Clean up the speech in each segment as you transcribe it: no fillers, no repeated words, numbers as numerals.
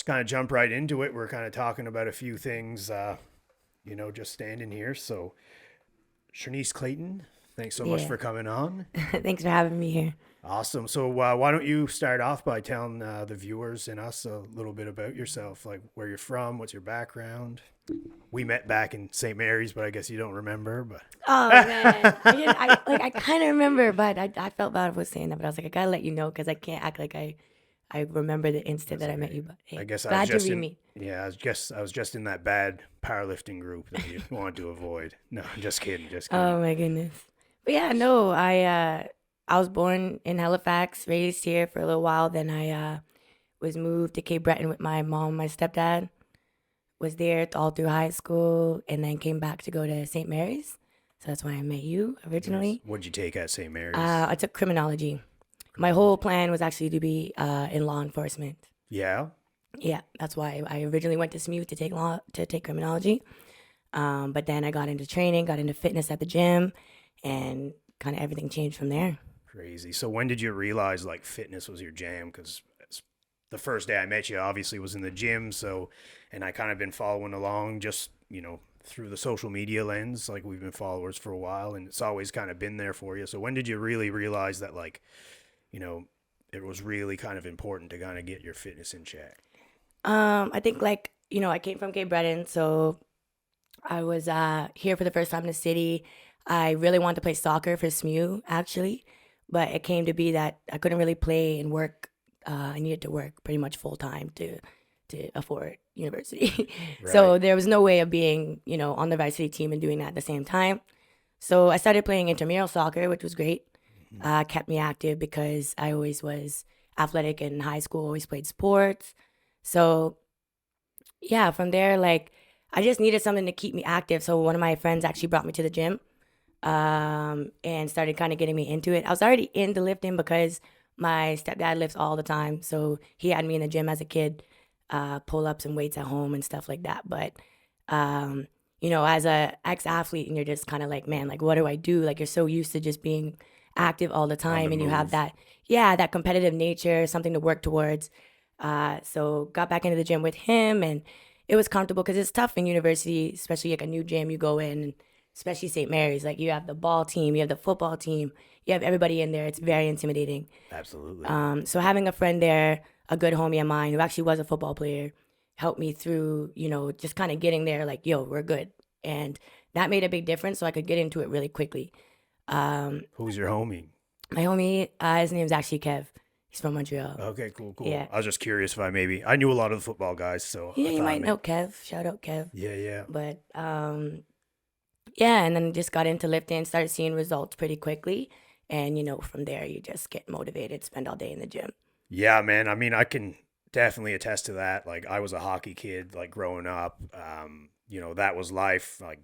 kind of jump right into it. We're kind of talking about a few things, just standing here. So, Chernise Clayton, thanks so much Yeah. for coming on. Thanks for having me here. Awesome. So, why don't you start off by telling the viewers and us a little bit about yourself, like where you're from, what's your background? We met back in St. Mary's, but I guess you don't remember. But Oh man, I kind of remember, but I felt bad with saying that, but I was like, I gotta let you know because I can't act like I remember the instant that's that I met okay. you. But I hey, guess I was glad to just re in. meet. Yeah, I was just in that bad powerlifting group that you wanted to avoid. No, just kidding, just kidding. Oh my goodness. But yeah, no, I was born in Halifax, raised here for a little while. Then I was moved to Cape Breton with my mom, and my stepdad. Was there all through high school, and then came back to go to St. Mary's. So that's why I met you Nice. originally. What'd you take at St. Mary's? I took criminology. My whole Criminology. plan was actually to be in law enforcement. Yeah. Yeah, that's why I originally went to SMU to take criminology. But then I got into training, got into fitness at the gym, and kind of everything changed from there. Crazy. So when did you realize like fitness was your jam? Because the first day I met you, obviously, was in the gym. So, and I kind of been following along just, through the social media lens. Like we've been followers for a while and it's always kind of been there for you. So when did you really realize that like, you know, it was really kind of important to kind of get your fitness in check? I think I came from Cape Breton, so I was here for the first time in the city. I really wanted to play soccer for SMU actually, but it came to be that I couldn't really play and work. I needed to work pretty much full time to afford university. Right. So there was no way of being, on the varsity team and doing that at the same time. So I started playing intramural soccer, which was great. Mhm. Kept me active because I always was athletic in high school, always played sports. So yeah, from there, like I just needed something to keep me active. So one of my friends actually brought me to the gym and started kind of getting me into it. I was already into lifting because my stepdad lifts all the time. So he had me in the gym as a kid, pull ups and weights at home and stuff like that. But, as a ex athlete, and you're just kind of like, man, like, what do I do? Like, you're so used to just being active all the On the time and you have move. that competitive nature, something to work towards. So got back into the gym with him and it was comfortable because it's tough in university, especially like a new gym you go in, especially St. Mary's. Like you have the ball team, you have the football team, you have everybody in there. It's very intimidating. Absolutely. So having a friend there, a good homie of mine who actually was a football player, helped me through, just kind of getting there. Like, yo, we're good, and that made a big difference. So I could get into it really quickly. Um, Who's your homie? my homie, his name's actually Kev. He's from Montreal. Okay, cool, cool. Yeah, I was just curious if I knew a lot of the football guys, so yeah, I you thought might maybe. know Kev. Shout out Kev. Yeah, yeah. But yeah, and then just got into lifting, started seeing results pretty quickly. And, from there, you just get motivated, spend all day in the gym. Yeah, man. I mean, I can definitely attest to that. Like, I was a hockey kid, like growing up. That was life. Like,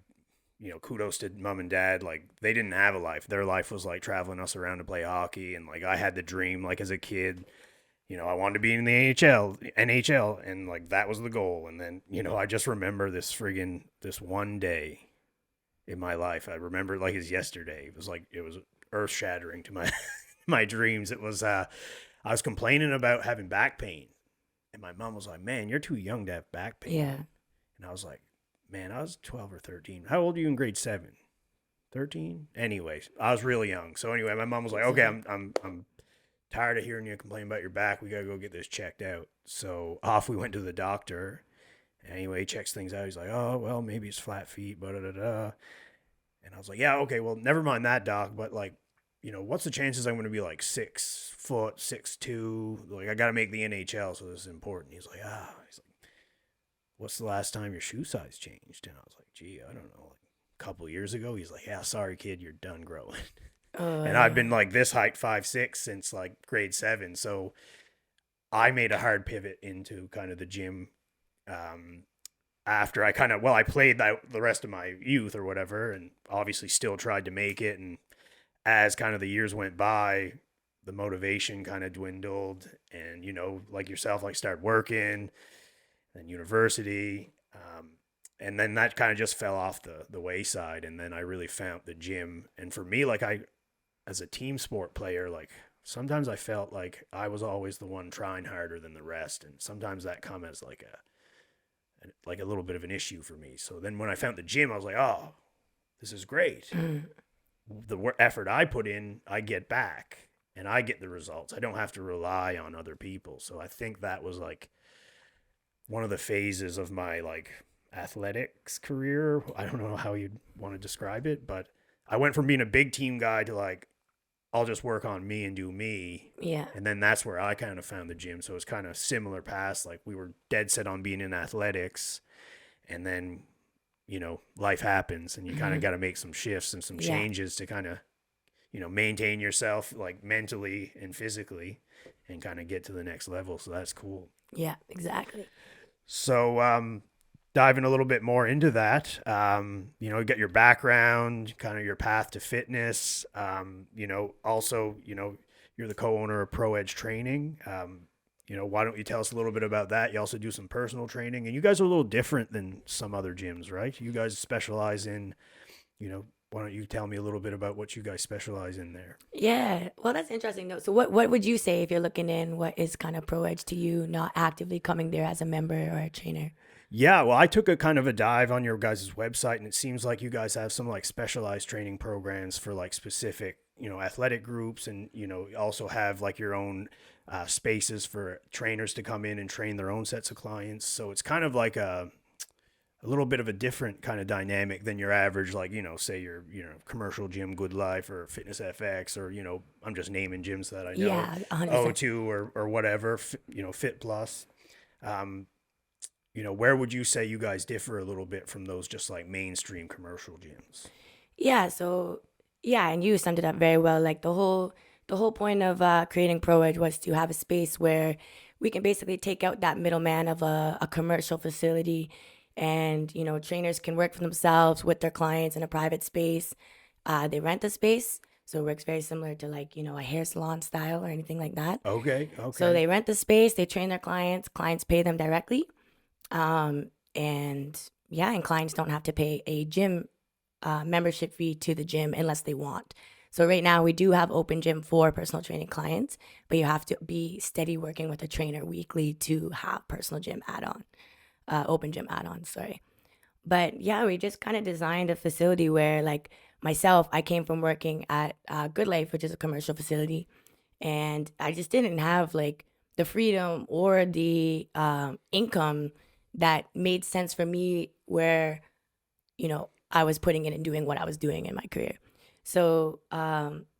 kudos to mom and dad. Like, they didn't have a life. Their life was like traveling us around to play hockey. And like, I had the dream, like as a kid, I wanted to be in the NHL, and like that was the goal. And then, I just remember this one day in my life. I remember it like it's yesterday. It was earth shattering to my my dreams. It was I was complaining about having back pain, and my mom was like, "Man, you're too young to have back pain." Yeah. And I was like, "Man, I was 12 or 13. How old are you in grade 7? 13?" Anyways, I was really young. So anyway, my mom was like, That's "Okay, okay. I'm tired of hearing you complain about your back. We got to go get this checked out." So off we went to the doctor. Anyway, he checks things out. He's like, "Oh, well, maybe it's flat feet, but da da da." And I was like, "Yeah, okay, well, never mind that, doc. But like, what's the chances I'm going to be like 6 foot, 6'2"? Like, I got to make the NHL, so this is important." He's like, "Ah." He's like, "What's the last time your shoe size changed?" And I was like, "Gee, I don't know, like a couple years ago." He's like, "Yeah, sorry, kid, you're done growing." Oh, And I've been yeah. like this height, 5'6", since like grade 7. So I made a hard pivot into kind of the gym. Um, After I played the rest of my youth or whatever, and obviously still tried to make it. And as kind of the years went by, the motivation kind of dwindled, and like yourself, like started working, then university, and then that kind of just fell off the wayside. And then I really found the gym, and for me, like I as a team sport player, like sometimes I felt like I was always the one trying harder than the rest, and sometimes that come as like a little bit of an issue for me. So then when I found the gym, I was like, oh, this is great. Mm. The effort I put in, I get back, and I get the results. I don't have to rely on other people. So I think that was like one of the phases of my like athletics career. I don't know how you'd want to describe it, but I went from being a big team guy to like, I'll just work on me and do me. Yeah. And then that's where I kind of found the gym. So it's kind of similar past. Like we were dead set on being in athletics. And then, life happens and you kind of got to make some shifts and some Yeah. changes to kind of, maintain yourself like mentally and physically and kind of get to the next level. So that's cool. Yeah, exactly. So, diving a little bit more into that, you get your background, kind of your path to fitness. Also, you're the co-owner of ProEdge Training. Why don't you tell us a little bit about that? You also do some personal training, and you guys are a little different than some other gyms, right? You guys specialize in, why don't you tell me a little bit about what you guys specialize in there? Yeah. Well, that's interesting though. So what would you say if you're looking in what is kind of ProEdge to you, not actively coming there as a member or a trainer? Yeah, well, I took a kind of a dive on your guys' website, and it seems like you guys have some like specialized training programs for like specific, athletic groups, and you also have like your own spaces for trainers to come in and train their own sets of clients. So it's kind of like a little bit of a different kind of dynamic than your average, like, say your, commercial gym, Good Life or Fitness FX, or, I'm just naming gyms that I know, Yeah, 100%. O2 or whatever, Fit Plus. Where would you say you guys differ a little bit from those just like mainstream commercial gyms? Yeah, so yeah, and you summed it up very well. Like the whole point of creating ProEdge was to have a space where we can basically take out that middleman of a commercial facility, and trainers can work for themselves with their clients in a private space. They rent the space, so it works very similar to like a hair salon style or anything like that. Okay. So they rent the space, they train their clients pay them directly. And yeah, and clients don't have to pay a gym membership fee to the gym unless they want. So right now we do have open gym for personal training clients, but you have to be steady working with a trainer weekly to have personal gym open gym add-on, sorry. But yeah, we just kind of designed a facility where like myself, I came from working at Good Life, which is a commercial facility, and I just didn't have like the freedom or the income that made sense for me where I was putting in and doing what I was doing in my career. So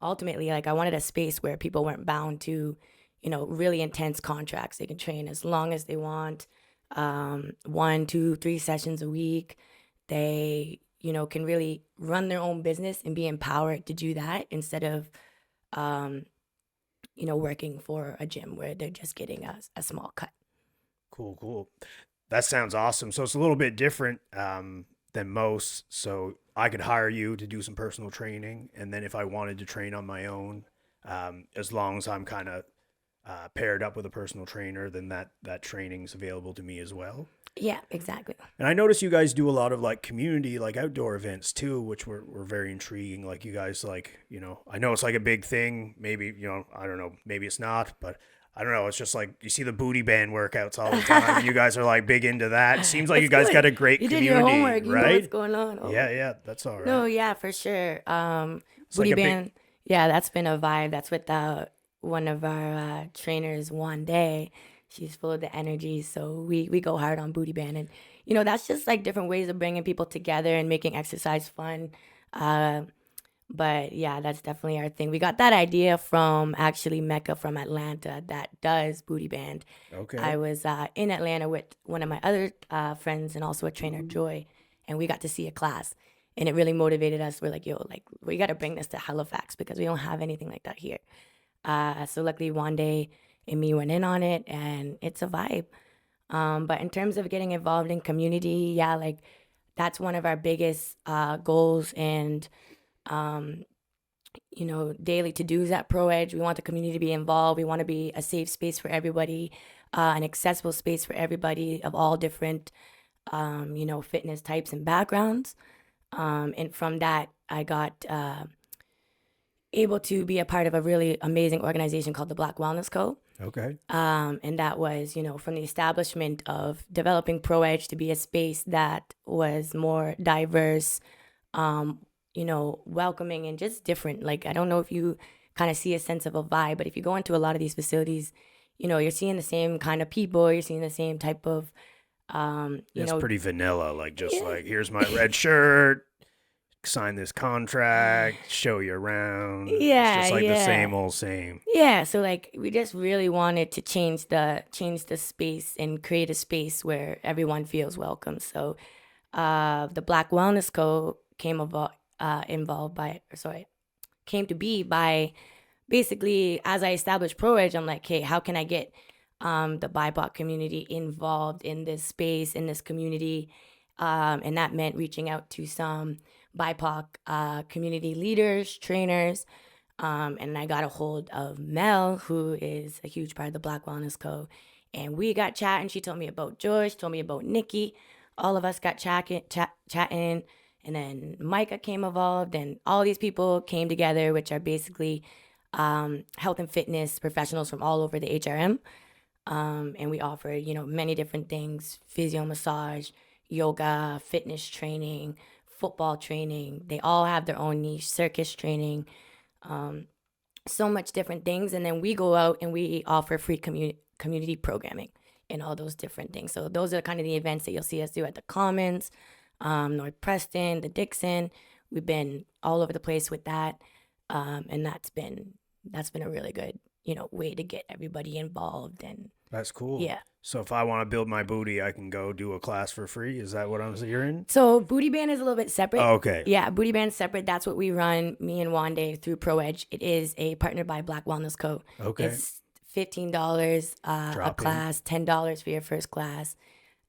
ultimately, like I wanted a space where people weren't bound to really intense contracts. They can train as long as they want, 1, 2, 3 sessions a week. They can really run their own business and be empowered to do that instead of working for a gym where they're just getting a small cut. Cool. That sounds awesome. So it's a little bit different than most. So I could hire you to do some personal training, and then if I wanted to train on my own, as long as I'm kind of paired up with a personal trainer, then that training's available to me as well. Yeah, exactly. And I notice you guys do a lot of like community, like outdoor events too, which were very intriguing. Like you guys like, I know it's like a big thing. Maybe, I don't know, maybe it's not, but I don't know. It's just like you see the booty band workouts all the time. And you guys are like big into that. Seems like It's you guys good. got a great You did community, your homework. You know right? what's going on. Oh. Yeah, that's all right. No, yeah, for sure. It's Booty like a band. Yeah, that's been a vibe. That's with one of our trainers one day. She's full of the energy, so we go hard on booty band, and that's just like different ways of bringing people together and making exercise fun. But yeah, that's definitely our thing. We got that idea from actually Mecca from Atlanta that does booty band. Okay. I was in Atlanta with one of my other friends and also a trainer, Joy, and we got to see a class, and it really motivated us. We're like, yo, like we got to bring this to Halifax because we don't have anything like that here. So luckily one day, and me went in on it, and it's a vibe. But in terms of getting involved in community, yeah, like that's one of our biggest goals and daily to-dos at ProEdge. We want the community to be involved. We want to be a safe space for everybody, an accessible space for everybody of all different, fitness types and backgrounds. And from that, I got able to be a part of a really amazing organization called the Black Wellness Co. Okay. And that was, from the establishment of developing ProEdge to be a space that was more diverse, welcoming and just different. Like, I don't know if you kind of see a sense of a vibe, but if you go into a lot of these facilities, you're seeing the same kind of people, you're seeing the same type of, It's pretty vanilla. Like, just Yeah. like, here's my red shirt, sign this contract, show you around. It's Yeah, just like the yeah. same old same. Yeah, so like we just really wanted to change the space and create a space where everyone feels welcome. So the Black Wellness Co came to be by basically, as I established ProEdge, I'm like, hey, how can I get the BIPOC community involved in this space, in this community? And that meant reaching out to some BIPOC community leaders, trainers. And I got a hold of Mel, who is a huge part of the Black Wellness Co. And we got chatting. She told me about George, told me about Nikki. All of us got chatting. And then Micah came involved, and all these people came together, which are basically health and fitness professionals from all over the HRM. And we offer, many different things: physio massage, yoga, fitness training, football training. They all have their own niche, circus training, so much different things. And then we go out and we offer free community programming and all those different things. So those are kind of the events that you'll see us do at the Commons, North Preston, the Dixon. We've been all over the place with that. And that's been a really good, way to get everybody involved. And That's cool. yeah. So if I want to build my booty, I can go do a class for free. Is that what I'm hearing? So Booty Band is a little bit separate. Oh, okay. Yeah, Booty Band's separate. That's what we run, me and Wande, through ProEdge. It is a partnered by Black Wellness Co. Okay. It's $15 a Drop in. class, $10 for your first class.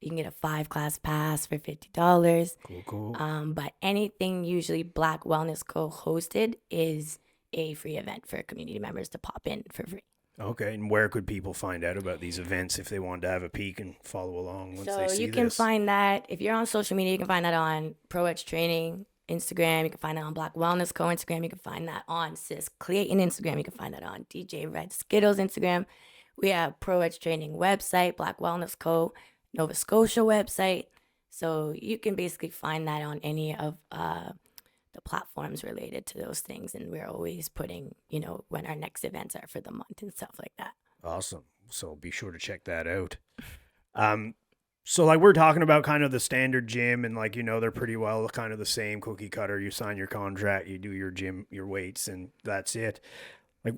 You can get a 5-class pass for $50. Cool. But anything usually Black Wellness Co. hosted is a free event for community members to pop in for free. Okay, and where could people find out about these events if they wanted to have a peek and follow along once So they see you can this? find that, if you're on social media, you can find that on ProEdge Training Instagram. You can find that on Black Wellness Co. Instagram. You can find that on Chernise Clayton Instagram. You can find that on DJ Red Skittles Instagram. We have ProEdge Training website, Black Wellness Co. Nova Scotia website. So you can basically find that on any of the platforms related to those things. And we're always putting, when our next events are for the month and stuff like that. Awesome. So be sure to check that out. So like we're talking about kind of the standard gym and like, they're pretty well kind of the same cookie cutter. You sign your contract, you do your gym, your weights, and that's it. Like,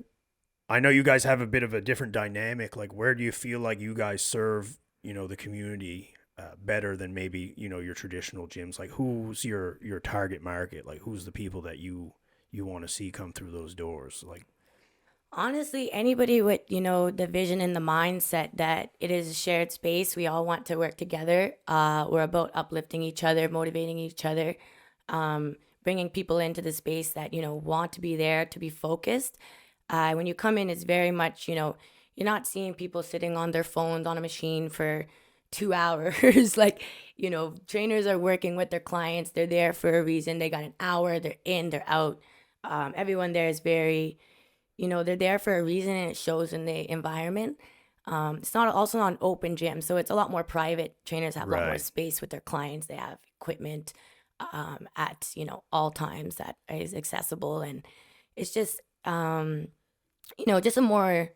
I know you guys have a bit of a different dynamic. Like, where do you feel like you guys serve, the community better than maybe, your traditional gyms? Like, who's your target market? Like, who's the people that you want to see come through those doors? Like, honestly, anybody with, the vision and the mindset that it is a shared space, we all want to work together. We're about uplifting each other, motivating each other, bringing people into the space that, want to be there, to be focused. When you come in, it's very much, you're not seeing people sitting on their phones on a machine for 2 hours. Like, trainers are working with their clients. They're there for a reason. They got an hour, they're in, they're out. Everyone there is very, they're there for a reason, and it shows in the environment. It's not an open gym, so it's a lot more private. Trainers have a lot more Right. space with their clients. They have equipment at all times that is accessible, and it's just just a more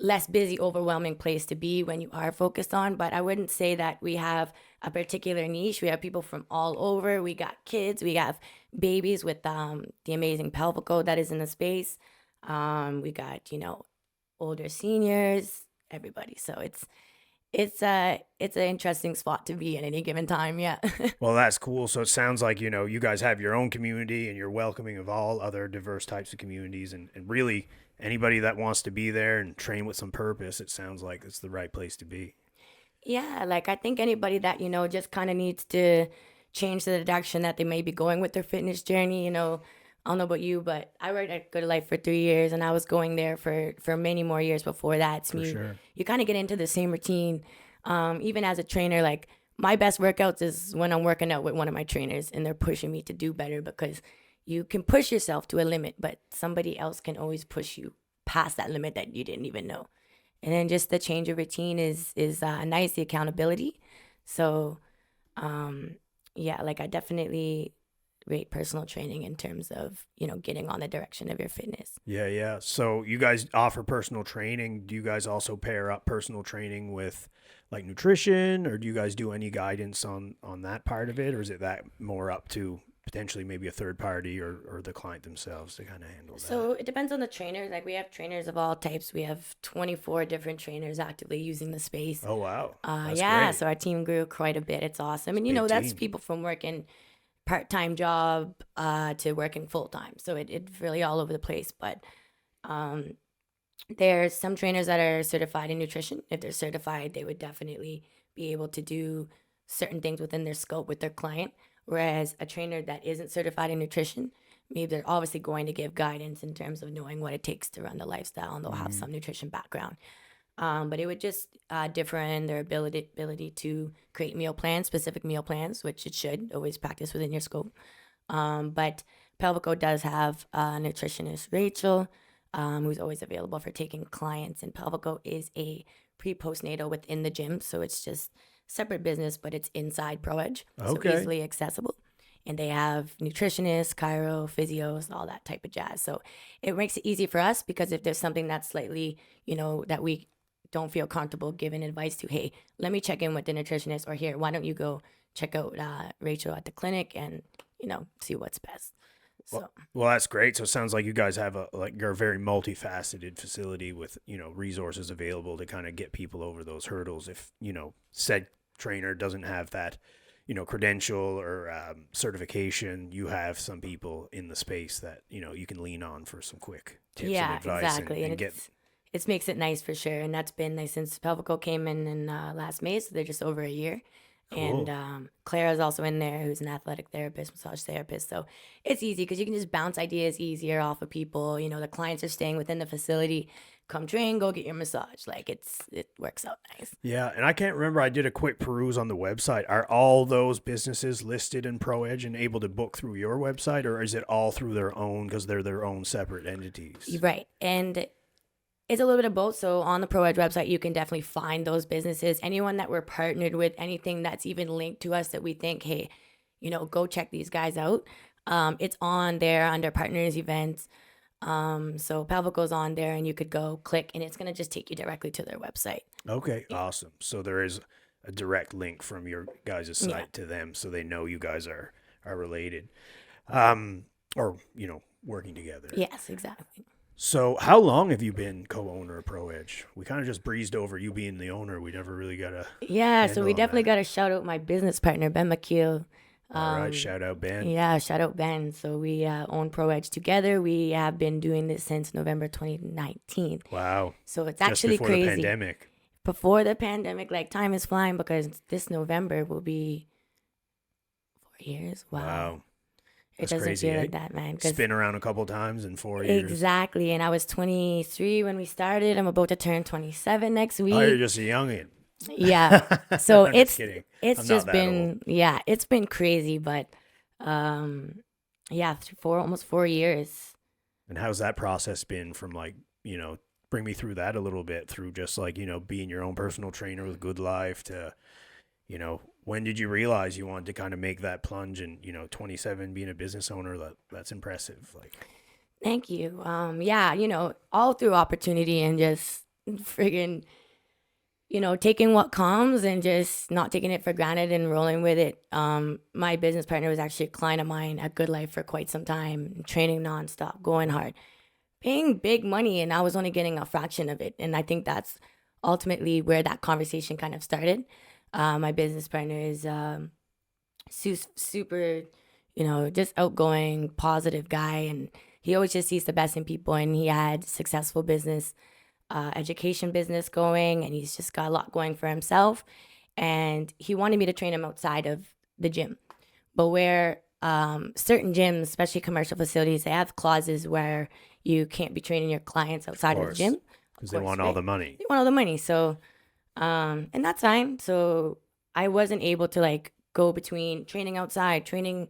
less busy, overwhelming place to be when you are focused on. But I wouldn't say that we have a particular niche. We have people from all over. We got kids. We have babies with the amazing pelvico that is in the space. We got older seniors, everybody. So it's an interesting spot to be in any given time. Yeah. well, that's cool. So it sounds like, you guys have your own community and you're welcoming of all other diverse types of communities, and really anybody that wants to be there and train with some purpose. It sounds like it's the right place to be. Yeah, like I think anybody that, just kind of needs to change the direction that they may be going with their fitness journey, I don't know about you, but I worked at Good Life for 3 years, and I was going there for many more years before that. For sure. You kind of get into the same routine. Even as a trainer, like my best workouts is when I'm working out with one of my trainers and they're pushing me to do better, because you can push yourself to a limit, but somebody else can always push you past that limit that you didn't even know. And then just the change of routine is nice, the accountability. So yeah, like I definitely rate personal training in terms of, getting on the direction of your fitness. Yeah. So you guys offer personal training. Do you guys also pair up personal training with like nutrition, or do you guys do any guidance on that part of it? Or is it that more up to potentially maybe a third party or the client themselves to kind of handle that? So it depends on the trainer. Like we have trainers of all types. We have 24 different trainers actively using the space. Oh, wow. That's Yeah, great. so our team grew quite a bit. It's awesome. And, Big that's team. people from working part-time job to working full-time. So it's really all over the place. But there's some trainers that are certified in nutrition. If they're certified, they would definitely be able to do certain things within their scope with their client. Whereas a trainer that isn't certified in nutrition, maybe they're obviously going to give guidance in terms of knowing what it takes to run the lifestyle, and they'll have some nutrition background. But it would just differ in their ability to create meal plans, specific meal plans, which it should always practice within your scope. But Pelvico does have a nutritionist, Rachel, who's always available for taking clients. And Pelvico is a pre-postnatal within the gym, so it's just separate business, but it's inside ProEdge, so easily accessible. And they have nutritionists, chiro, physios, all that type of jazz. So it makes it easy for us, because if there's something that's slightly, that we don't feel comfortable giving advice to, hey, let me check in with the nutritionist, or here, why don't you go check out Rachel at the clinic and, see what's best. So Well, that's great. So it sounds like you guys have you're a very multifaceted facility with, resources available to kind of get people over those hurdles. If, said trainer doesn't have that, credential or certification, you have some people in the space that, you can lean on for some quick tips and advice. Exactly. And it makes it nice for sure. And that's been nice since Pelvico came in last May. So they're just over a year. Cool. And Claire is also in there, who's an athletic therapist, massage therapist. So it's easy because you can just bounce ideas easier off of people. The clients are staying within the facility. Come train, go get your massage. Like it works out nice. Yeah, and I can't remember. I did a quick peruse on the website. Are all those businesses listed in ProEdge and able to book through your website, or is it all through their own because they're their own separate entities? Right. And it's a little bit of both. So on the ProEdge website, you can definitely find those businesses. Anyone that we're partnered with, anything that's even linked to us that we think, hey, go check these guys out. It's on there under partners events. So Pelvico's on there, and you could go click, and it's going to just take you directly to their website. Okay, awesome. So there is a direct link from your guys' site to them, so they know you guys are related, or working together. Yes, exactly. So how long have you been co-owner of ProEdge? We kind of just breezed over you being the owner. We never really got a so we definitely got to shout out my business partner, Ben McKeel. All right, shout out Ben. Yeah, shout out Ben. So we own ProEdge together. We have been doing this since November 2019. Wow. So it's Just actually before crazy. the pandemic. Before the pandemic, like time is flying, because this November will be 4 years. Wow. It doesn't crazy, feel like that, man. 'Cause Spin around a couple times in 4 years. exactly. And I was 23 when we started. I'm about to turn 27 next week. Oh, you're just a youngin'. Yeah. So I'm it's just kidding. it's I'm just not that been it's been crazy, but for almost 4 years. And how's that process been from bring me through that a little bit, through just being your own personal trainer with Good Life to, when did you realize you wanted to kind of make that plunge, and 27 being a business owner, that's impressive. Thank you. All through opportunity and just friggin', taking what comes and just not taking it for granted and rolling with it. My business partner was actually a client of mine at Good Life for quite some time, training nonstop, going hard, paying big money, and I was only getting a fraction of it. And I think that's ultimately where that conversation kind of started. My business partner is super, just outgoing, positive guy, and he always just sees the best in people. And he had successful business, education business going, and he's just got a lot going for himself. And he wanted me to train him outside of the gym, but where certain gyms, especially commercial facilities, they have clauses where you can't be training your clients outside of the gym because they want all the money. They want all the money. So, and that's fine. So I wasn't able to go between training outside, training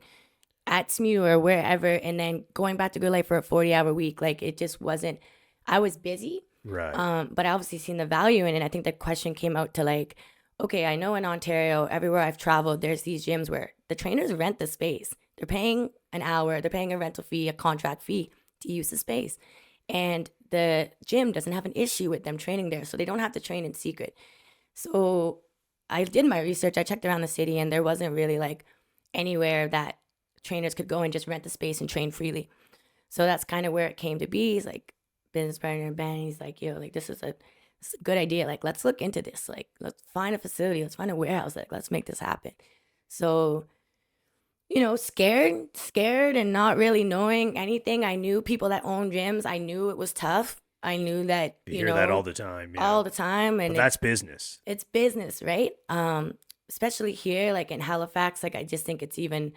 at SMU or wherever, and then going back to Good Life for a 40-hour week. Like, it just wasn't, I was busy, Right. but I obviously seen the value in it. I think the question came out to like, okay, I know in Ontario, everywhere I've traveled, there's these gyms where the trainers rent the space. They're paying an hour, they're paying a rental fee, a contract fee to use the space. And the gym doesn't have an issue with them training there, so they don't have to train in secret. So I did my research. I checked around the city, and there wasn't really like anywhere that trainers could go and just rent the space and train freely. So that's kind of where it came to be. He's like, business partner Ben. He's like, yo, like this is a good idea. Like, let's look into this. Like, let's find a facility. Let's find a warehouse. Like, let's make this happen. So, scared and not really knowing anything. I knew people that own gyms. I knew it was tough. I knew that, You hear that all the time. Yeah. all the time. And But that's business. it's business, right? Especially here, like in Halifax, like I just think it's even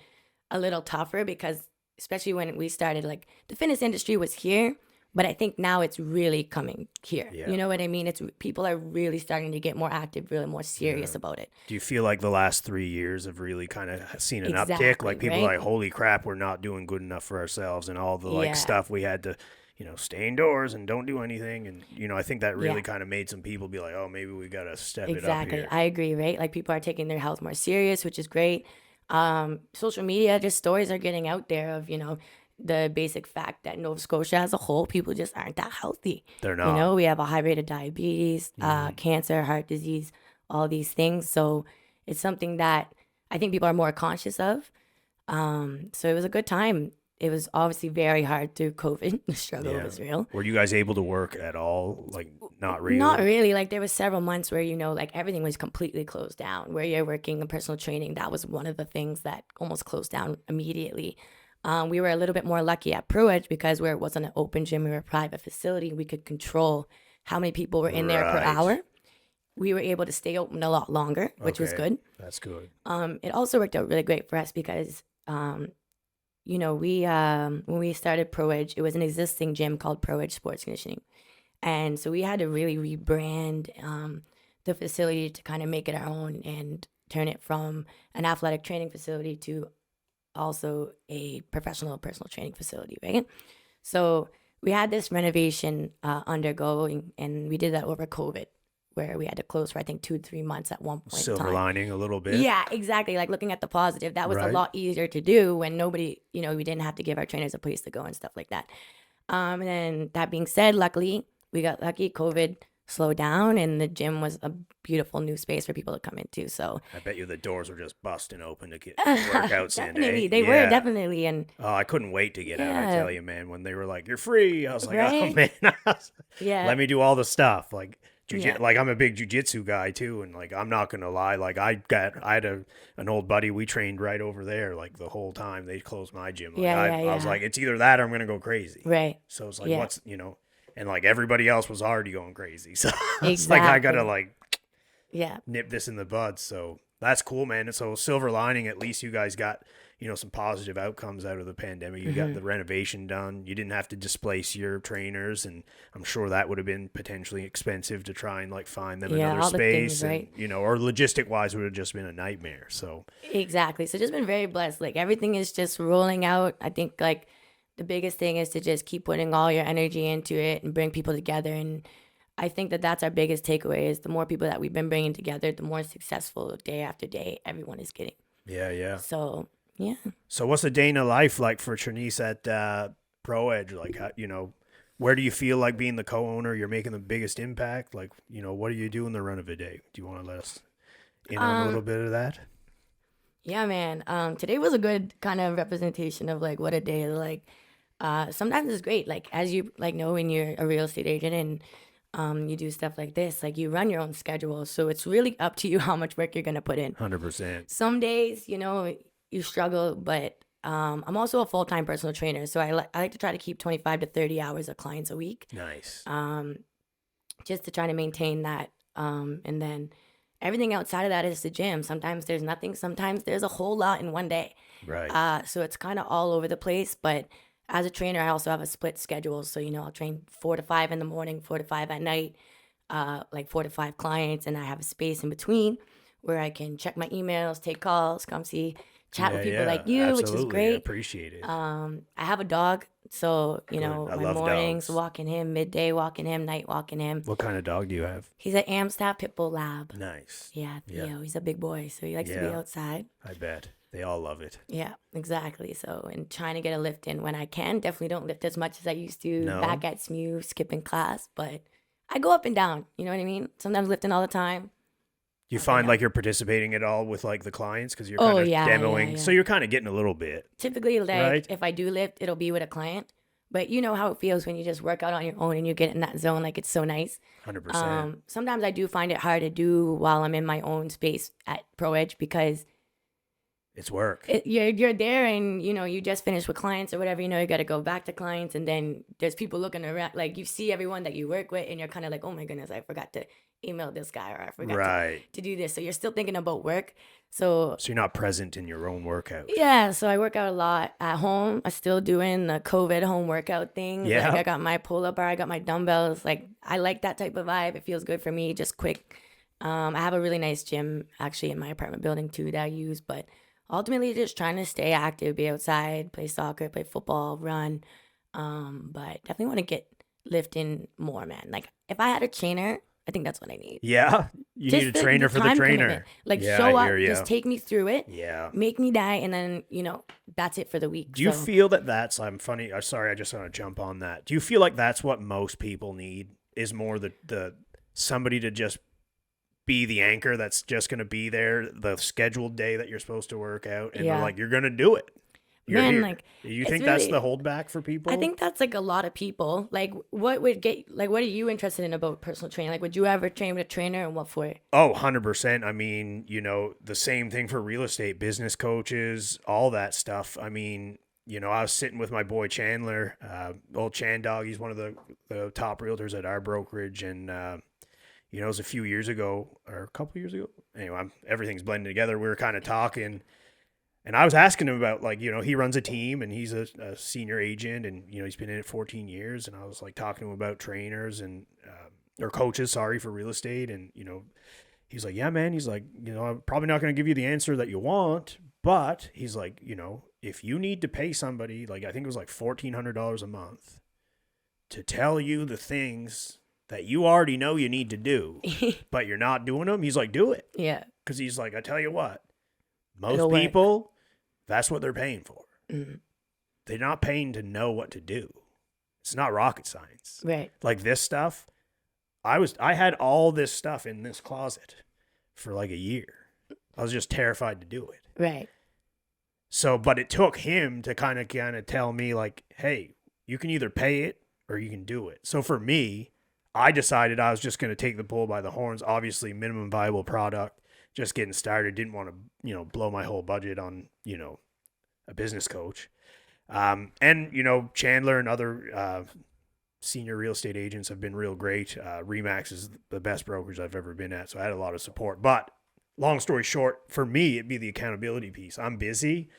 a little tougher because especially when we started, like the fitness industry was here, but I think now it's really coming here. Yeah. You know what I mean? It's people are really starting to get more active, really more serious about it. Do you feel like the last 3 years have really kind of seen an uptick? Exactly, Like people are right? like, holy crap, we're not doing good enough for ourselves, and all the like Yeah. stuff we had to, stay indoors and don't do anything. And, I think that really Yeah. kind of made some people be like, oh, maybe we got to step it up Exactly. here. I agree, right? Like people are taking their health more serious, which is great. Social media, just stories are getting out there of, the basic fact that Nova Scotia as a whole, people just aren't that healthy. They're not. We have a high rate of diabetes, cancer, heart disease, all these things. So it's something that I think people are more conscious of. So it was a good time. It was obviously very hard through COVID. The struggle Yeah. was real. Were you guys able to work at all? Like, not really? Not really. Like there was several months where like everything was completely closed down. Where you're working in personal training, that was one of the things that almost closed down immediately. We were a little bit more lucky at ProEdge because where it wasn't an open gym, we were a private facility. We could control how many people were in there per Right. hour. We were able to stay open a lot longer, which was Okay. good. That's good. It also worked out really great for us because we when we started ProEdge, it was an existing gym called ProEdge Sports Conditioning, and so we had to really rebrand the facility to kind of make it our own and turn it from an athletic training facility to also a professional personal training facility, right? So we had this renovation undergoing, and we did that over COVID, where we had to close for I think 2-3 months at one point in Silver time. lining a little bit. Yeah, exactly. Like looking at the positive, that was a Right. lot easier to do when nobody, we didn't have to give our trainers a place to go and stuff like that. And then that being said, luckily we got lucky. COVID slowed down, and the gym was a beautiful new space for people to come into. So I bet you the doors were just busting open to get workouts in. definitely, Eh? they were Yeah. definitely, and Oh, I couldn't wait to get out. I Yeah. tell you, man, when they were like, "You're free," I was like, "Oh Right? man, yeah, let me do all the stuff." Like, Yeah. like I'm a big jujitsu guy too, and like I'm not gonna lie, like I had an old buddy we trained right over there, like the whole time they closed my gym. Like, Yeah, I was yeah. like, it's either that or I'm gonna go crazy. right, So it's like, Yeah. what's and like everybody else was already going crazy, so it's like I gotta Exactly. like yeah. nip this in the bud. So that's cool, man. And so silver lining, at least you guys got, some positive outcomes out of the pandemic. You Mm-hmm. got the renovation done. You didn't have to displace your trainers, and I'm sure that would have been potentially expensive to try and like find them Yeah, another all the things, space. right? And, or logistic wise would have just been a nightmare. So Exactly. So just been very blessed. Like everything is just rolling out. I think like the biggest thing is to just keep putting all your energy into it and bring people together. And I think that that's our biggest takeaway is the more people that we've been bringing together, the more successful day after day everyone is getting. yeah. So yeah. So what's a day in the life like for Chernise at ProEdge? Like, where do you feel like being the co-owner, you're making the biggest impact? Like, what do you do in the run of a day? Do you want to let us in on a little bit of that? Yeah, man. Today was a good kind of representation of like what a day is like. Sometimes it's great, like as you like know when you're a real estate agent and you do stuff like this, like you run your own schedule, so it's really up to you how much work you're gonna put in. 100%. Some days, you struggle, but I'm also a full-time personal trainer, so I like to try to keep 25 to 30 hours of clients a week, Nice. just to try to maintain that. And then everything outside of that is the gym. Sometimes there's nothing. Sometimes there's a whole lot in one day. Right. So it's kind of all over the place. But as a trainer, I also have a split schedule. So, I'll train 4 to 5 in the morning, 4 to 5 at night, like 4 to 5 clients. And I have a space in between where I can check my emails, take calls, come see chat with people like you, which is absolutely. I great. appreciate it. I have a dog, so Good. I my love mornings dogs. walking him, midday walking him, night walking him. What kind of dog do you have? He's an Amstaff Pit Bull Lab. Nice. Yeah, Yeah. he's a big boy, so he likes to be Yeah. outside. I bet. They all love it. Yeah, exactly. So, and trying to get a lift in when I can. Definitely don't lift as much as I used to No? back at SMU, skipping class, but I go up and down. You know what I mean? Sometimes lifting all the time. You Up and find down. like you're participating at all with like the clients because you're Oh, kind of yeah, demoing. yeah. So you're kind of getting a little bit. Typically, like, Right. if I do lift, it'll be with a client. But you know how it feels when you just work out on your own and you get in that zone. Like, it's so nice. 100%. Sometimes I do find it hard to do while I'm in my own space at ProEdge because It's work. you're there and you just finished with clients or whatever. You got to go back to clients, and then there's people looking around. Like, you see everyone that you work with, and you're kind of like, oh my goodness, I forgot to email this guy, or I forgot Right. to do this. So you're still thinking about work. So So you're not present in your own workout. yeah, so I work out a lot at home. I'm still doing the COVID home workout thing. Yeah. Like, I got my pull-up bar, I got my dumbbells. Like, I like that type of vibe. It feels good for me, just quick. I have a really nice gym actually in my apartment building too that I use, but ultimately just trying to stay active, be outside, play soccer, play football, run. But definitely want to get lifting more, man. Like, if I had a trainer, I think that's what I need. Yeah. You Just need a trainer for the time trainer. commitment. Like, Yeah, show I up, hear ya. just take me through it, Yeah. make me die, and then that's it for the week. Do you So, feel that that's, I'm funny, sorry, I just want to jump on that. Do you feel like that's what most people need is more the somebody to just be the anchor that's just going to be there the scheduled day that you're supposed to work out and Yeah. like, you're going to do it. You're Man, here. like, You it's think that's really- the holdback for people? I think that's like a lot of people. Like, what are you interested in about personal training? Like, would you ever train with a trainer, and what for? Oh, 100%. I mean, the same thing for real estate, business coaches, all that stuff. I mean, I was sitting with my boy Chandler, old Chan Dog. He's one of the top realtors at our brokerage. And, it was a few years ago or a couple years ago. Anyway, everything's blending together. We were kind of talking. And I was asking him about, like, he runs a team and he's a senior agent and, he's been in it 14 years. And I was like talking to him about trainers and, or coaches, sorry, for real estate. And, he's like, yeah, man. He's like, I'm probably not going to give you the answer that you want, but he's like, if you need to pay somebody, like, I think it was like $1,400 a month to tell you the things that you already know you need to do, but you're not doing them. He's like, do it. Yeah. Cause he's like, I tell you what, most It'll work. people, that's what they're paying for. Mhm. They're not paying to know what to do. It's not rocket science. Right. Like this stuff, I had all this stuff in this closet for like a year. I was just terrified to do it. Right. So, but it took him to kind of tell me like, hey, you can either pay it or you can do it. So for me, I decided I was just going to take the bull by the horns. Obviously, minimum viable product, just getting started. Didn't want to, blow my whole budget on, a business coach. And, Chandler and other senior real estate agents have been real great. Remax is the best brokerage I've ever been at. So I had a lot of support. But long story short, for me, it'd be the accountability piece. I'm busy.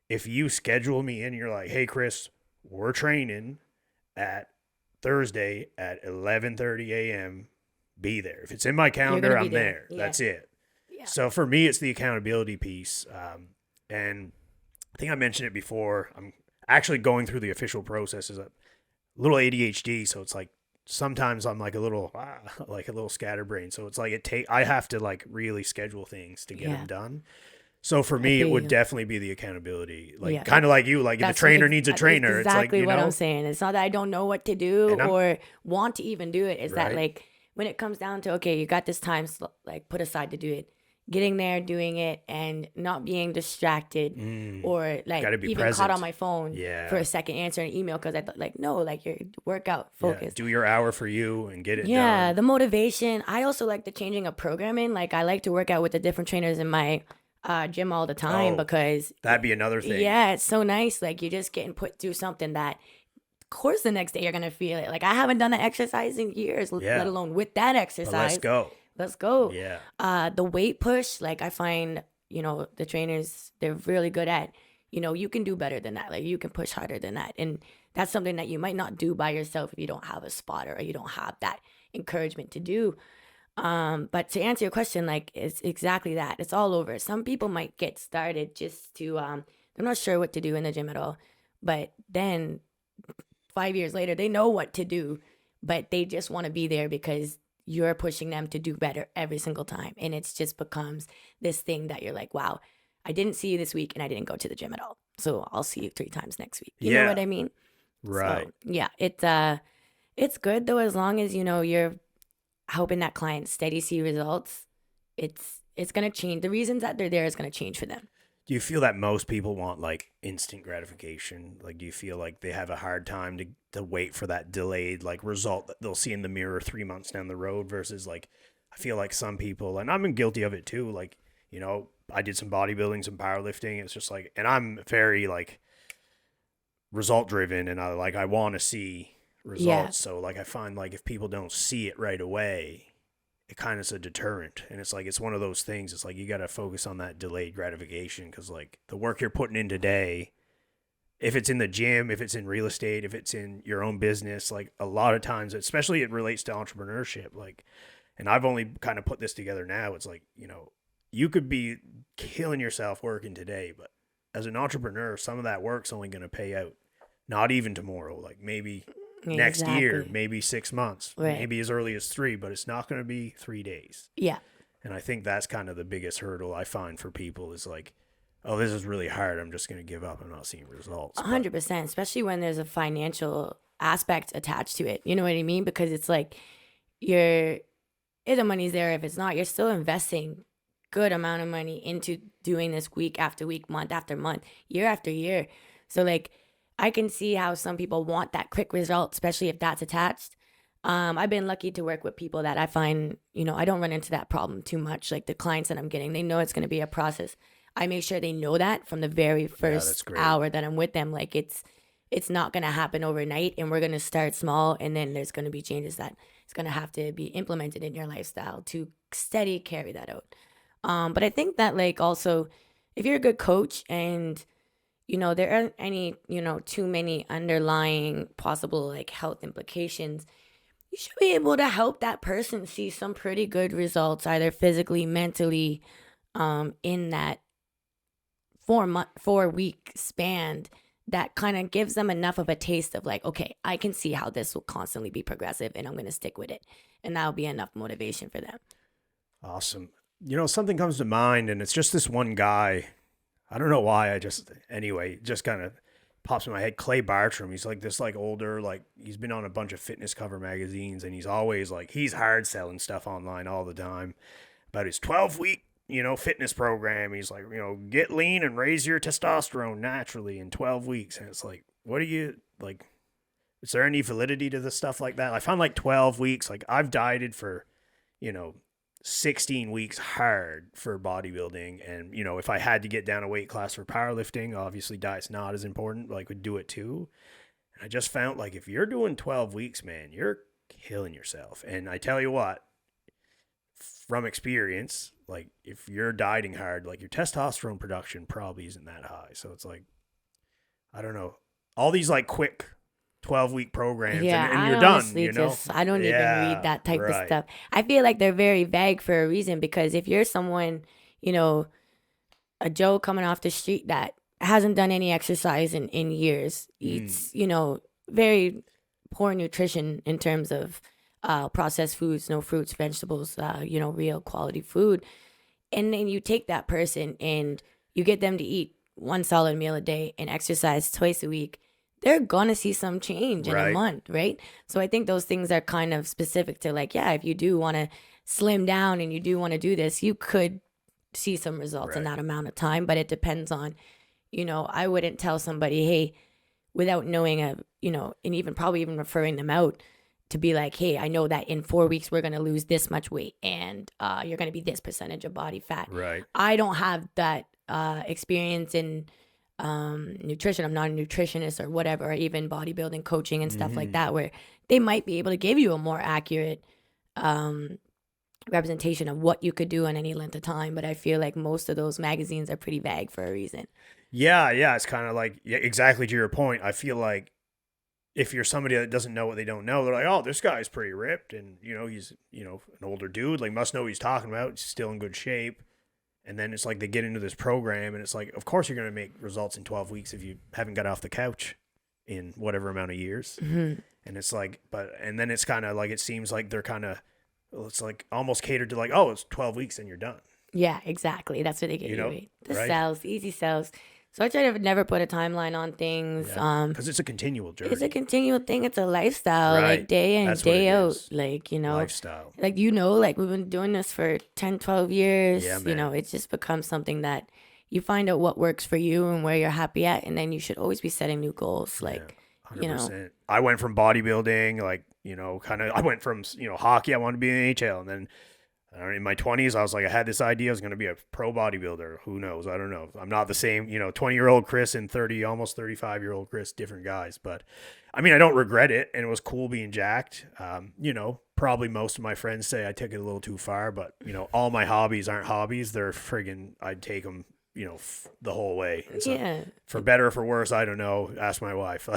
If you schedule me in, you're like, hey, Chris, we're training at Thursday at 11:30 a.m. Be there. If it's in my calendar, gonna be I'm there. there. Yeah. That's it. Yeah. So for me, it's the accountability piece. And I think I mentioned it before. I'm actually going through the official process as a little ADHD. So it's like sometimes I'm like a little scatterbrained. So it's like I have to like really schedule things to get Yeah. them done. So for me, it feel would you. definitely be the accountability. Like Yeah. kind of like you, like if a That's trainer what- needs a that's trainer, exactly it's like, what I'm saying. It's not that I don't know what to do And I'm- or want to even do it. It's that, Right. like, when it comes down to, okay, you got this time like put aside to do it, getting there, doing it, and not being distracted or like Gotta be even present. caught on my phone Yeah. for a second answering an email because I thought, like, no, like, your workout focus. do your hour for you and get it Yeah, done. the motivation. I also like the changing of programming. Like, I like to work out with the different trainers in my gym all the time Oh, because That'd be another thing. yeah, it's so nice. Like, you're just getting put through something that, of course, the next day you're gonna feel it. Like, I haven't done that exercise in years, Yeah. let alone with that But exercise. let's go. Let's go. Yeah. The weight push, like, I find, the trainers, they're really good at, you can do better than that. Like, you can push harder than that. And that's something that you might not do by yourself if you don't have a spotter or you don't have that encouragement to do. But to answer your question, like it's exactly that. It's all over. Some people might get started just to they're not sure what to do in the gym at all. But then 5 years later, they know what to do, but they just want to be there because you're pushing them to do better every single time. And it's just becomes this thing that you're like, wow, I didn't see you this week and I didn't go to the gym at all. So I'll see you 3 times next week. You know what I mean? Right. So yeah, it's good though, as long as you know you're helping that client steady see results. It's gonna change. The reasons that they're there is gonna change for them. Do you feel that most people want like instant gratification? Like, do you feel like they have a hard time to wait for that delayed like result that they'll see in the mirror 3 months down the road versus like, I feel like some people, and I'm guilty of it too. Like, you know, I did some bodybuilding, some powerlifting. It's just like, and I'm very like result driven and I want to see results. Yeah. So like, I find like if people don't see it right away, it kind of is a deterrent. And it's like, it's one of those things. It's like, you got to focus on that delayed gratification. Cause like the work you're putting in today, if it's in the gym, if it's in real estate, if it's in your own business, like a lot of times, especially it relates to entrepreneurship. Like, and I've only kind of put this together now. It's like, you know, you could be killing yourself working today, but as an entrepreneur, some of that work's only going to pay out not even tomorrow, like maybe next year, Exactly. maybe 6 months, Right. maybe as early as 3, but it's not going to be 3 days. Yeah. And I think that's kind of the biggest hurdle I find for people is like, oh, this is really hard. I'm just going to give up. I'm not seeing results. 100%, especially when there's a financial aspect attached to it. You know what I mean? Because it's like if the money's there, if it's not, you're still investing good amount of money into doing this week after week, month after month, year after year. So like I can see how some people want that quick result, especially if that's attached. I've been lucky to work with people that I find, you know, I don't run into that problem too much. Like the clients that I'm getting, they know it's going to be a process. I make sure they know that from the very first hour that I'm with them. Like it's not going to happen overnight, and we're going to start small, and then there's going to be changes that it's going to have to be implemented in your lifestyle to steady carry that out. But I think that like also, if you're a good coach and you know there aren't any, you know, too many underlying possible like health implications, you should be able to help that person see some pretty good results, either physically, mentally, in that 4 week span that kind of gives them enough of a taste of like, okay, I can see how this will constantly be progressive and I'm going to stick with it. And that'll be enough motivation for them. Awesome. You know, something comes to mind, and it's just this one guy. I don't know why. Anyway, just kind of pops in my head. Clay Bartram. He's like this, like older, like he's been on a bunch of fitness cover magazines, and he's always like, he's hard selling stuff online all the time about his 12-week, you know, fitness program. He's like, you know, get lean and raise your testosterone naturally in 12 weeks. And it's like, what are you like? Is there any validity to the stuff like that? I found like 12 weeks, like I've dieted for, you know, 16 weeks hard for bodybuilding. And, you know, if I had to get down a weight class for powerlifting, obviously diet's not as important, but I could do it too. And I just found like, if you're doing 12 weeks, man, you're killing yourself. And I tell you what, from experience, like if you're dieting hard, like your testosterone production probably isn't that high. So it's like, I don't know, all these like quick 12-week programs, and you're done, you know? I don't even read that type of stuff. I feel like they're very vague for a reason, because if you're someone, you know, a Joe coming off the street that hasn't done any exercise in years, eats, you know, very poor nutrition in terms of processed foods, no fruits, vegetables, you know, real quality food. And then you take that person and you get them to eat one solid meal a day and exercise twice a week, they're going to see some change in a month, right? So I think those things are kind of specific to like, yeah, if you do want to slim down and you do want to do this, you could see some results in that amount of time. But it depends on, you know, I wouldn't tell somebody, hey, without knowing you know, and probably even referring them out to be like, hey, I know that in 4 weeks we're going to lose this much weight and you're going to be this percentage of body fat. Right. I don't have that experience in nutrition. I'm not a nutritionist or whatever, or even bodybuilding coaching and stuff like that, where they might be able to give you a more accurate representation of what you could do in any length of time. But I feel like most of those magazines are pretty vague for a reason. Yeah. It's kind of like, exactly to your point. I feel like if you're somebody that doesn't know what they don't know, they're like, oh, this guy's pretty ripped, and he's an older dude, like must know what he's talking about. He's still in good shape. And then it's like they get into this program, and it's like, of course you're going to make results in 12 weeks if you haven't got off the couch in whatever amount of years. Mm-hmm. And it's like, and then it's kind of like, it seems like they're kind of, it's like almost catered to like, oh, it's 12 weeks and you're done. Yeah, exactly. That's what they get you. The right? cells, easy cells. So I try to never put a timeline on things. Because it's a continual journey. It's a continual thing. It's a lifestyle, Right. like day in, That's what day it out. is. Like, Lifestyle. like, like we've been doing this for 10, 12 years. Yeah, man. It just becomes something that you find out what works for you and where you're happy at. And then you should always be setting new goals. Like, 100%. I went from bodybuilding, like, I went from, hockey. I wanted to be in the NHL. And then in my 20s, I was like, I had this idea I was going to be a pro bodybuilder. Who knows? I don't know. I'm not the same, 20-year-old Chris and almost 35-year-old Chris, different guys. But I mean, I don't regret it. And it was cool being jacked. Probably most of my friends say I took it a little too far, but all my hobbies aren't hobbies. They're friggin', I'd take them, the whole way. And so, for better or for worse, I don't know. Ask my wife.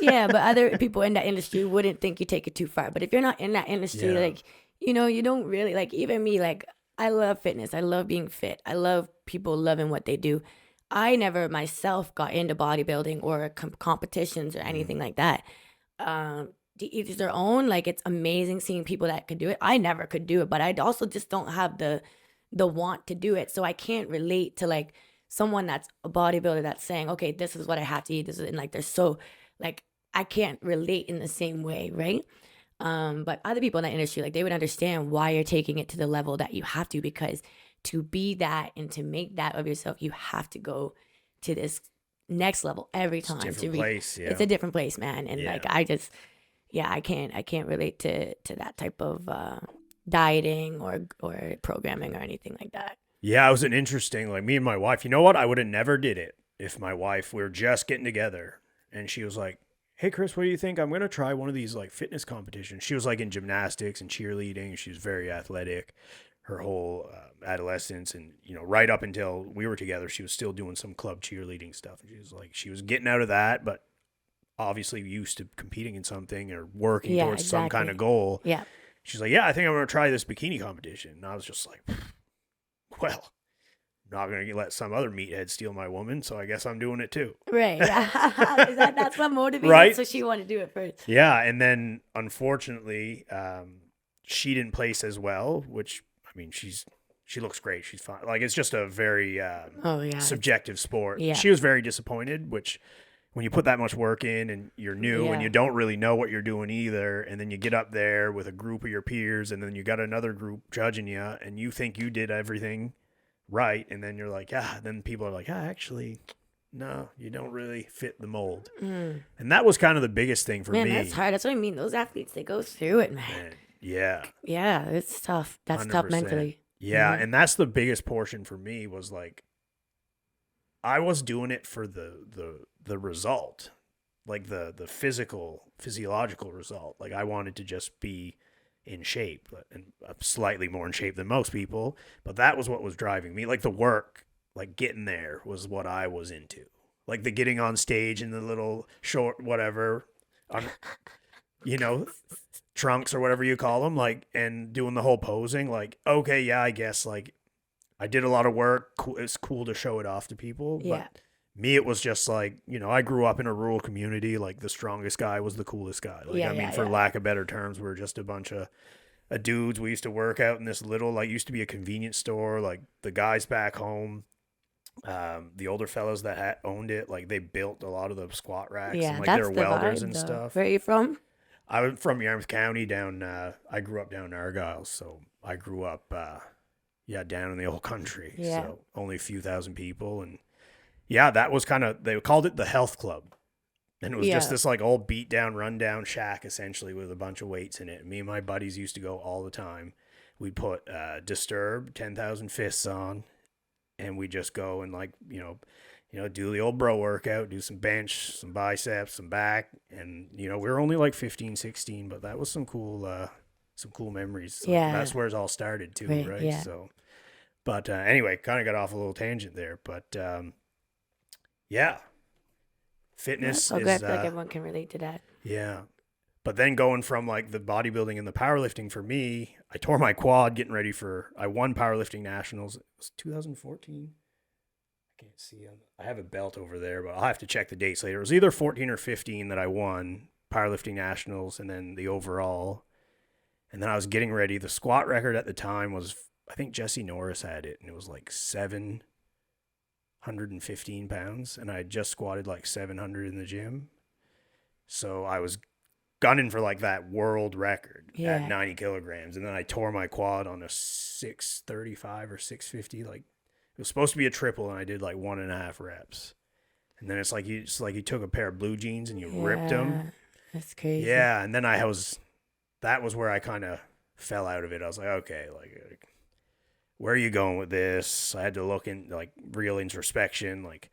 Yeah, but other people in that industry wouldn't think you take it too far. But if you're not in that industry, like, you don't really, like, even me, like, I love fitness. I love being fit. I love people loving what they do. I never myself got into bodybuilding or competitions or anything like that. To each their own. Like, it's amazing seeing people that could do it. I never could do it, but I also just don't have the want to do it. So I can't relate to, like, someone that's a bodybuilder that's saying, okay, this is what I have to eat. This is, and like, they're so, like, I can't relate in the same way, right? But other people in that industry, like, they would understand why you're taking it to the level that you have to, because to be that and to make that of yourself, you have to go to this next level every time. It's a different place. Yeah. It's a different place, man. And like, I can't relate to that type of dieting or programming or anything like that. Yeah, it was an interesting, like, me and my wife, you know what? I would have never did it if my wife, we were just getting together and she was like, hey, Chris, what do you think? I'm going to try one of these, like, fitness competitions. She was, like, in gymnastics and cheerleading. She was very athletic her whole adolescence. And, right up until we were together, she was still doing some club cheerleading stuff. And she was getting out of that, but obviously used to competing in something or working towards some kind of goal. Yeah. She's like, yeah, I think I'm going to try this bikini competition. And I was just like, well, I'm not going to let some other meathead steal my woman, so I guess I'm doing it too. Right. Yeah. That's what motivated right? So she wanted to do it first. Yeah, and then unfortunately, she didn't place as well, which, I mean, she looks great. She's fine. Like, it's just a very subjective sport. Yeah. She was very disappointed, which when you put that much work in and you're new and you don't really know what you're doing either, and then you get up there with a group of your peers and then you got another group judging you and you think you did everything right, and then you're like, then people are like, actually, no, you don't really fit the mold. And that was kind of the biggest thing for me. Man, that's hard. That's what I mean. Those athletes, they go through it, man. Yeah. Yeah, it's tough. That's 100%. tough mentally. Yeah, and that's the biggest portion for me was, like, I was doing it for the result, like the physiological result. Like, I wanted to just be in shape, and slightly more in shape than most people, but that was what was driving me. Like, the work, like, getting there was what I was into. Like, the getting on stage in the little short whatever, trunks or whatever you call them, like, and doing the whole posing. Like, okay, yeah, I guess, like, I did a lot of work. It's cool to show it off to people. Yeah. But me, it was just like, I grew up in a rural community. Like, the strongest guy was the coolest guy. Like, for lack of better terms, we're just a bunch of dudes. We used to work out in this little, like, used to be a convenience store. Like, the guys back home, the older fellows that owned it, like, they built a lot of the squat racks. Yeah, and, like, that's they're the welders vibe, and though. stuff. Where are you from? I'm from Yarmouth County down, I grew up down in Argyle. So I grew up, down in the old country. Yeah. So only a few thousand people. And yeah, that was they called it the health club. And it was just this, like, old beat down, run down shack, essentially, with a bunch of weights in it. And me and my buddies used to go all the time. We'd put Disturb, 10,000 Fists on, and we just go and, like, do the old bro workout, do some bench, some biceps, some back. And, we were only like 15, 16, but that was some cool memories. So that's where it all started too, right? Yeah. So, but anyway, kind of got off a little tangent there, but yeah, fitness So is, good. I feel like everyone can relate to that. Yeah. But then going from like the bodybuilding and the powerlifting for me, I tore my quad getting ready for, I won powerlifting nationals. It was 2014. I can't see. I have a belt over there, but I'll have to check the dates later. It was either 14 or 15 that I won powerlifting nationals and then the overall. And then I was getting ready. The squat record at the time was, I think Jesse Norris had it, and it was like 715 pounds. And I had just squatted like 700 in the gym. So I was gunning for like that world record at 90 kilograms. And then I tore my quad on a 635 or 650. Like it was supposed to be a triple, and I did like 1.5 reps. And then it's like you took a pair of blue jeans and you ripped them. That's crazy. Yeah. And then that was where I kind of fell out of it. I was like, okay, like, where are you going with this? I had to look in like real introspection. Like,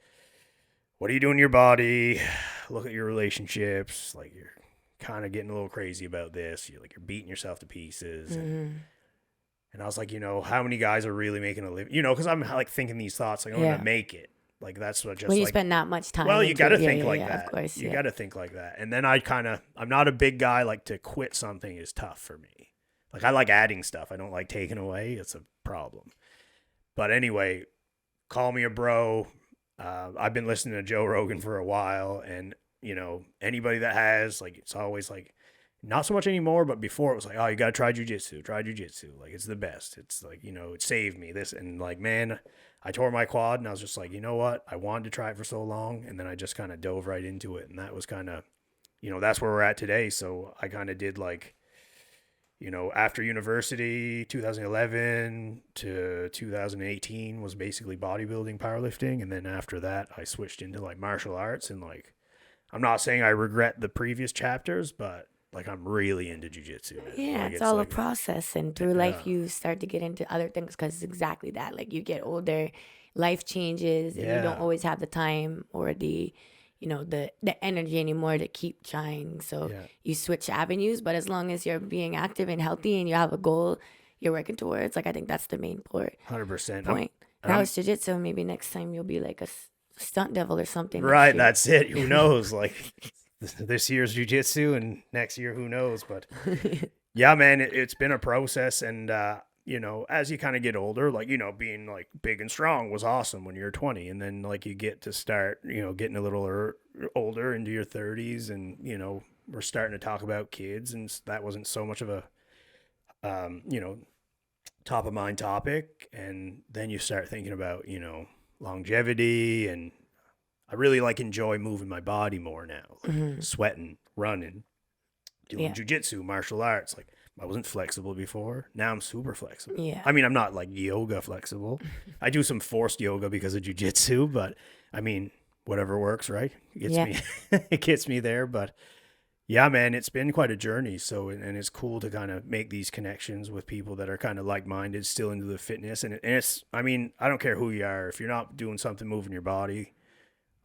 what are you doing to your body? Look at your relationships. Like, you're kind of getting a little crazy about this. You're beating yourself to pieces. And I was like, how many guys are really making a living? Because I'm like thinking these thoughts, like, I'm going to make it. Like, that's what just when you spend that much time. Well, you got to think like that. Of course, you got to think like that. And then I'm not a big guy. Like, to quit something is tough for me. Like, I like adding stuff. I don't like taking away. It's a problem. But anyway, call me a bro. I've been listening to Joe Rogan for a while, and anybody that has, like, it's always like, not so much anymore, but before it was like, oh, you got to try jujitsu. Like, it's the best. It's like, it saved me this. And like, man, I tore my quad, and I was just like, you know what? I wanted to try it for so long. And then I just kind of dove right into it. And that was kind of, that's where we're at today. So I kind of did like, after university, 2011 to 2018 was basically bodybuilding, powerlifting. And then after that, I switched into like martial arts. And like, I'm not saying I regret the previous chapters, but like, I'm really into jiu-jitsu. Yeah, like, it's all like, a process. And through life, you start to get into other things because it's exactly that. Like, you get older, life changes, and you don't always have the time or the energy anymore to keep trying. So you switch avenues, but as long as you're being active and healthy and you have a goal you're working towards, like, I think that's the main point. 100%. Point. Now it's jiu-jitsu. Maybe next time you'll be like a stunt devil or something. Right, that's it. Who knows? Like, this year's jiu-jitsu, and next year, who knows? But yeah, man, it's been a process. And, as you kind of get older, like, being like big and strong was awesome when you're 20. And then like you get to start, getting a little older into your 30s, and, we're starting to talk about kids, and that wasn't so much of a, top of mind topic. And then you start thinking about, longevity, and I really like enjoy moving my body more now, like sweating, running, doing jujitsu, martial arts. Like, I wasn't flexible before. Now I'm super flexible. Yeah. I mean, I'm not like yoga flexible. I do some forced yoga because of jujitsu, but I mean, whatever works, right? It gets me, it gets me there. But yeah, man, it's been quite a journey. So, and it's cool to kind of make these connections with people that are kind of like-minded, still into the fitness. And it's, I mean, I don't care who you are. If you're not doing something, moving your body,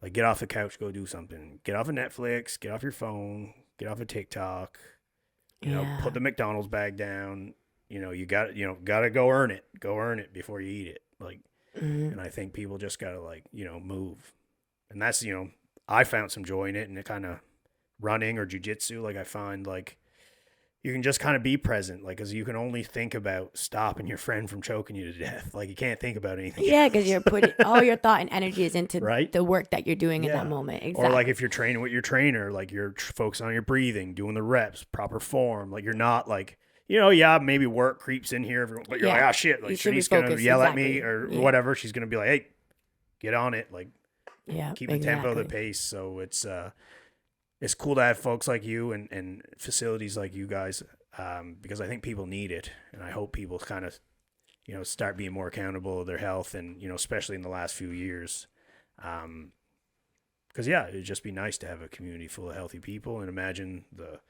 like, get off the couch, go do something. Get off of Netflix, get off your phone, get off of TikTok. Put the McDonald's bag down. You gotta go earn it. Go earn it before you eat it. Like, and I think people just gotta like, move. And that's, I found some joy in it, and it kind of running or jujitsu. Like, I find like you can just kind of be present, like, because you can only think about stopping your friend from choking you to death. Like, you can't think about anything. Yeah, because you're putting all your thought and energy is into right? the work that you're doing at that moment. Exactly. Or like if you're training with your trainer, like you're focusing on your breathing, doing the reps, proper form. Like, you're not like, maybe work creeps in here, but you're like, oh shit, like she's gonna yell at me or whatever. She's gonna be like, hey, get on it, like, keep the tempo, the pace. So it's cool to have folks like you and facilities like you guys, because I think people need it, and I hope people kind of, start being more accountable of their health, and, especially in the last few years. Because, it'd just be nice to have a community full of healthy people, and imagine the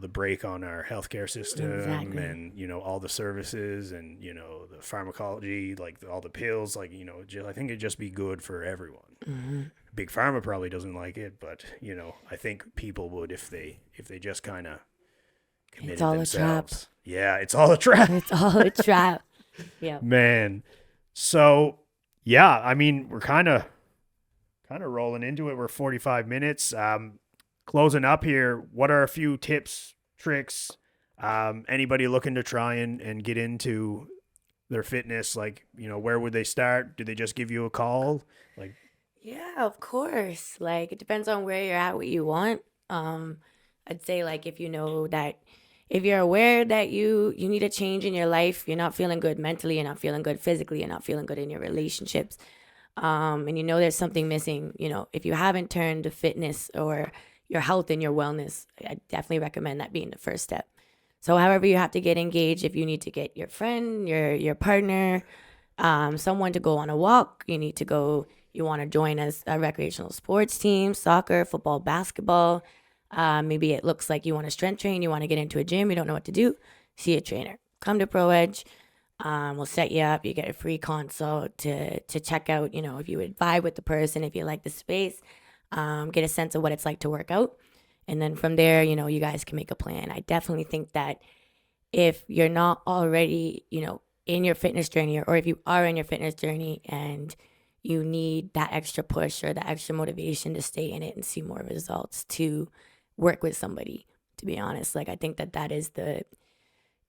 break on our healthcare system and, all the services and, the pharmacology, like all the pills, like, I think it'd just be good for everyone. Big Pharma probably doesn't like it, but, I think people would if they just kind of committed themselves. A trap. Yeah, it's all a trap. It's all a trap. Yeah. Man. So, yeah, I mean, we're kind of rolling into it. We're 45 minutes. closing up here, what are a few tips, tricks, anybody looking to try and get into their fitness? Like, you know, where would they start? Do they just give you a call? Like, Yeah, of course. Like it depends on where you're at, what you want. I'd say like if you know that if you're aware that you need a change in your life, you're not feeling good mentally, you're not feeling good physically, you're not feeling good in your relationships, and you know there's something missing, you know, if you haven't turned to fitness or your health and your wellness, I definitely recommend that being the first step. So however you have to get engaged, if you need to get your friend, your partner, someone to go on a walk, you need to go, you want to join as a recreational sports team, soccer, football, basketball. Maybe it looks like you want to strength train, you want to get into a gym, you don't know what to do, see a trainer. Come to ProEdge. We'll set you up. You get a free consult to check out, you know, if you would vibe with the person, if you like the space, get a sense of what it's like to work out. And then from there, you know, you guys can make a plan. I definitely think that if you're not already, you know, in your fitness journey, or if you are in your fitness journey and you need that extra push or that extra motivation to stay in it and see more results, to work with somebody, to be honest. Like, I think that that is the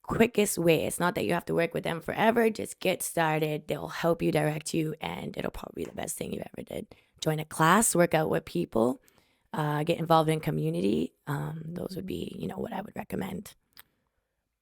quickest way. It's not that you have to work with them forever. Just get started. They'll help you, direct you, and it'll probably be the best thing you ever did. Join a class, work out with people, get involved in community. Those would be, you know, what I would recommend.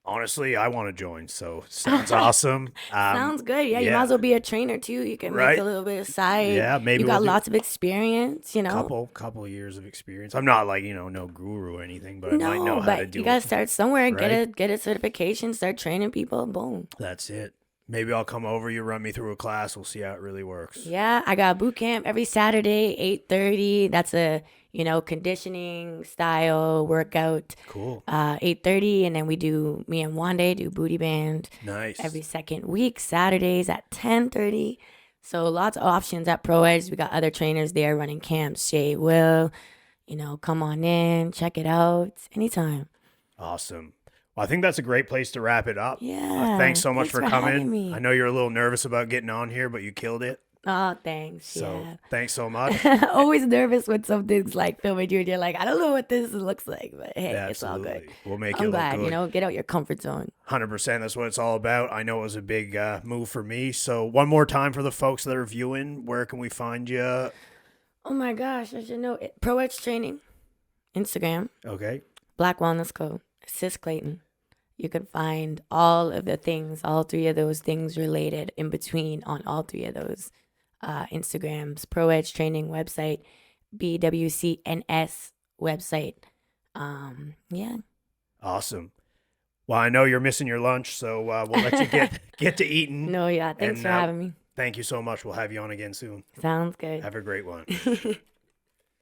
honestly, I want to join. So sounds awesome. Sounds good. Yeah, you might as well be a trainer too. You can make Right. a little bit of side. Yeah, maybe You got we'll do lots of experience, you know. couple of years of experience. I'm not like, you know, no guru or anything, but I might know No, how to but do you gotta it. start somewhere. Right. Get a certification. Start training people. Boom. That's it. Maybe I'll come over, you run me through a class, we'll see how it really works. Yeah, I got boot camp every Saturday, 8:30. That's a, you know, conditioning style workout. Cool. 8:30, and then me and Wande do booty band Nice. every second week, Saturdays at 10:30. So lots of options at ProEdge. We got other trainers there running camps. Shay, Will, you know, come on in, check it out anytime. Awesome. Well, I think that's a great place to wrap it up. Yeah. Thanks so much thanks for having coming. me. I know you're a little nervous about getting on here, but you killed it. Oh, thanks. So Yeah. thanks so much. Always nervous when something's like filming you and you're like, I don't know what this looks like, but hey, it's all good. Absolutely. We'll make I'm you look glad, good. you know, get out your comfort zone. 100%. That's what it's all about. I know it was a big move for me. So one more time for the folks that are viewing, where can we find you? Oh my gosh, I should know it. ProEdge Training, Instagram, Okay. Black Wellness Co., Chernise Clayton. You can find all of the things, all three of those things related in between on all three of those Instagrams. ProEdge Training website, BWCNS website. Yeah. Awesome. Well, I know you're missing your lunch, so we'll let you get to eating. No, yeah. Thanks And, for having me. Thank you so much. We'll have you on again soon. Sounds good. Have a great one.